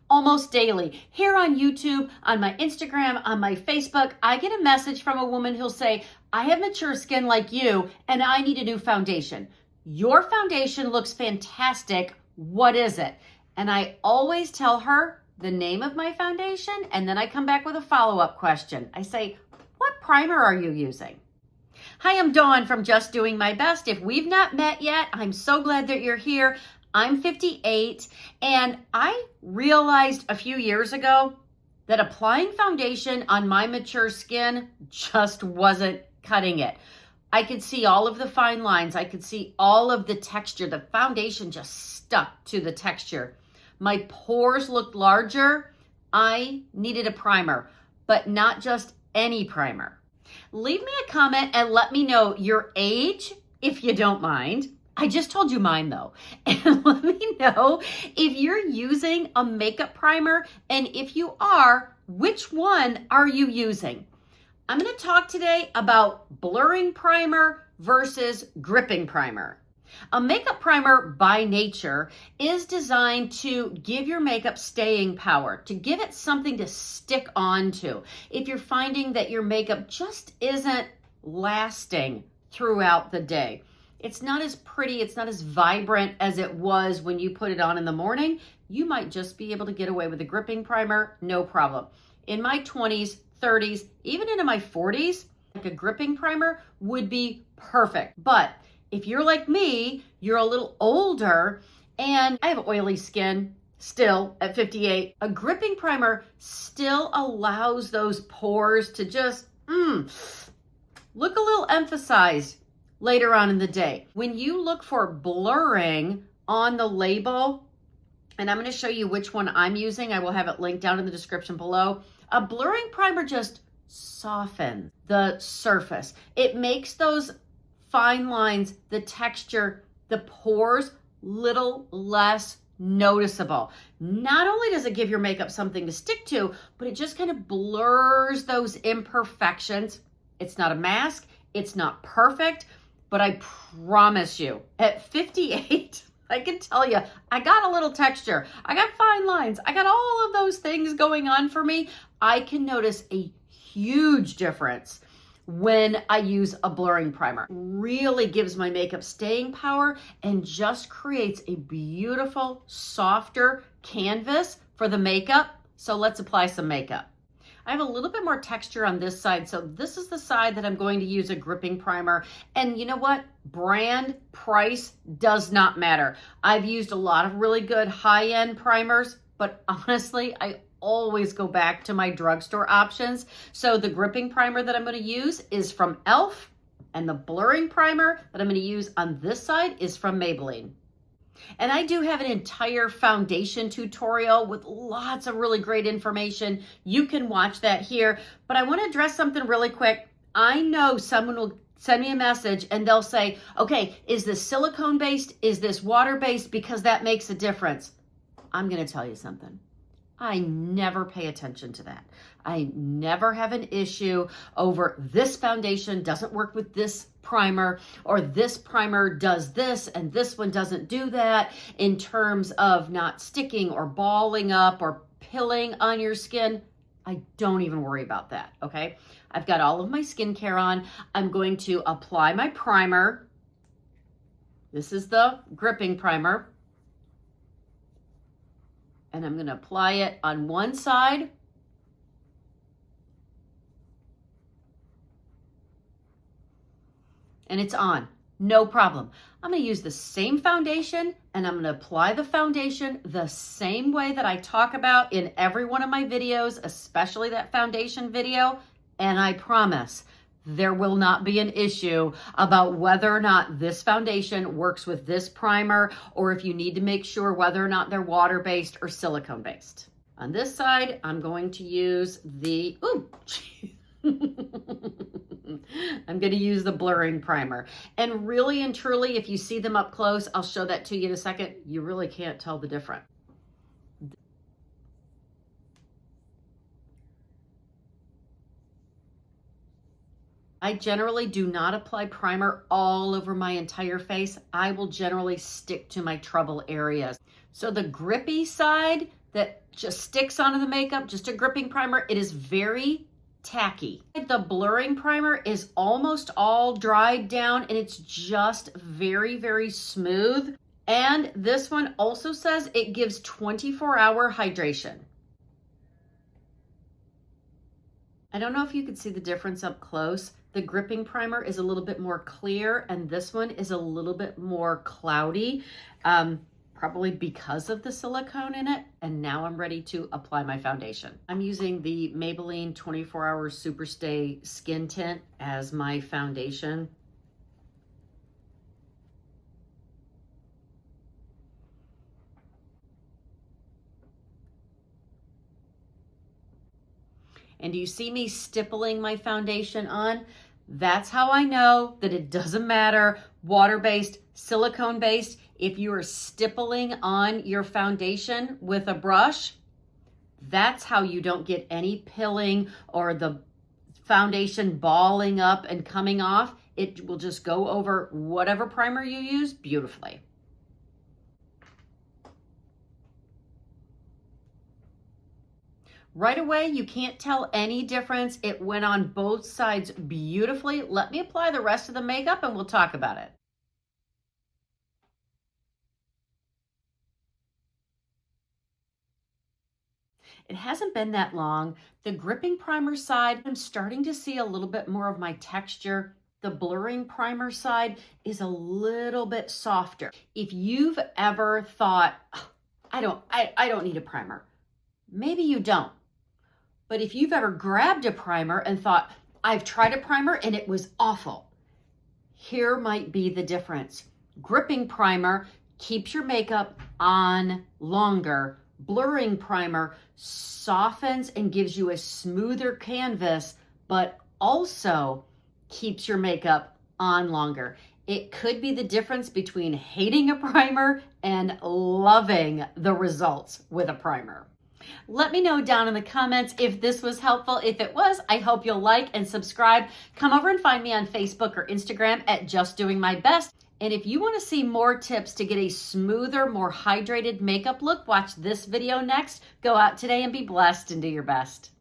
almost daily. Here on YouTube, on my Instagram, on my Facebook, I get a message from a woman who'll say, I have mature skin like you, and I need a new foundation. Your foundation looks fantastic. What is it? And I always tell her the name of my foundation, and then I come back with a follow-up question. I say, what primer are you using? Hi, I'm Dawn from Just Doing My Best. If we've not met yet, I'm so glad that you're here. I'm 58, and I realized a few years ago that applying foundation on my mature skin just wasn't cutting it. I could see all of the fine lines. I could see all of the texture. The foundation just stuck to the texture. My pores looked larger. I needed a primer, but not just any primer. Leave me a comment and let me know your age, if you don't mind. I just told you mine though. And let me know if you're using a makeup primer, and if you are, which one are you using? I'm going to talk today about blurring primer versus gripping primer. A makeup primer by nature is designed to give your makeup staying power, to give it something to stick onto. If you're finding that your makeup just isn't lasting throughout the day, it's not as pretty, it's not as vibrant as it was when you put it on in the morning, you might just be able to get away with a gripping primer, no problem. In my 20s, 30s, even into my 40s, like a gripping primer would be perfect. But if you're like me, you're a little older, and I have oily skin still at 58, a gripping primer still allows those pores to just look a little emphasized later on in the day. When you look for blurring on the label, and I'm going to show you which one I'm using, I will have it linked down in the description below. A blurring primer just softens the surface. It makes those fine lines, the texture, the pores, little less noticeable. Not only does it give your makeup something to stick to, but it just kind of blurs those imperfections. It's not a mask. It's not perfect, but I promise you, at 58, I can tell you, I got a little texture. I got fine lines. I got all of those things going on for me. I can notice a huge difference when I use a blurring primer. Really gives my makeup staying power and just creates a beautiful, softer canvas for the makeup. So let's apply some makeup. I have a little bit more texture on this side, so this is the side that I'm going to use a gripping primer. And you know what? Brand, price does not matter. I've used a lot of really good high-end primers, but honestly, I always go back to my drugstore options. So the gripping primer that I'm going to use is from e.l.f., and the blurring primer that I'm going to use on this side is from Maybelline. And I do have an entire foundation tutorial with lots of really great information. You can watch that here, but I want to address something really quick. I know someone will send me a message and they'll say, okay, is this silicone based? Is this water based? Because that makes a difference. I'm going to tell you something. I never pay attention to that. I never have an issue over this foundation doesn't work with this primer, or this primer does this and this one doesn't do that, in terms of not sticking or balling up or pilling on your skin. I don't even worry about that, okay? I've got all of my skincare on. I'm going to apply my primer. This is the gripping primer. And I'm going to apply it on one side. And it's on. No problem. I'm going to use the same foundation, and I'm going to apply the foundation the same way that I talk about in every one of my videos, especially that foundation video. And I promise there will not be an issue about whether or not this foundation works with this primer, or if you need to make sure whether or not they're water-based or silicone-based. On this side, I'm going to use the, I'm going to use the blurring primer. And really and truly, if you see them up close, I'll show that to you in a second, you really can't tell the difference. I generally do not apply primer all over my entire face. I will generally stick to my trouble areas. So the grippy side that just sticks onto the makeup, just a gripping primer. It is very tacky. The blurring primer is almost all dried down and it's just very, very smooth. And this one also says it gives 24-hour hydration. I don't know if you can see the difference up close. The gripping primer is a little bit more clear and this one is a little bit more cloudy, probably because of the silicone in it. And now I'm ready to apply my foundation. I'm using the Maybelline 24-Hour Superstay Skin Tint as my foundation. And do you see me stippling my foundation on? That's how I know that it doesn't matter, water-based, silicone-based. If you are stippling on your foundation with a brush, that's how you don't get any pilling or the foundation balling up and coming off. It will just go over whatever primer you use beautifully. Right away, you can't tell any difference. It went on both sides beautifully. Let me apply the rest of the makeup and we'll talk about it. It hasn't been that long. The gripping primer side, I'm starting to see a little bit more of my texture. The blurring primer side is a little bit softer. If you've ever thought, oh, I don't need a primer, maybe you don't. But if you've ever grabbed a primer and thought, I've tried a primer and it was awful, here might be the difference. Gripping primer keeps your makeup on longer. Blurring primer softens and gives you a smoother canvas, but also keeps your makeup on longer. It could be the difference between hating a primer and loving the results with a primer. Let me know down in the comments if this was helpful. If it was, I hope you'll like and subscribe. Come over and find me on Facebook or Instagram at Just Doing My Best. And if you want to see more tips to get a smoother, more hydrated makeup look, watch this video next. Go out today and be blessed and do your best.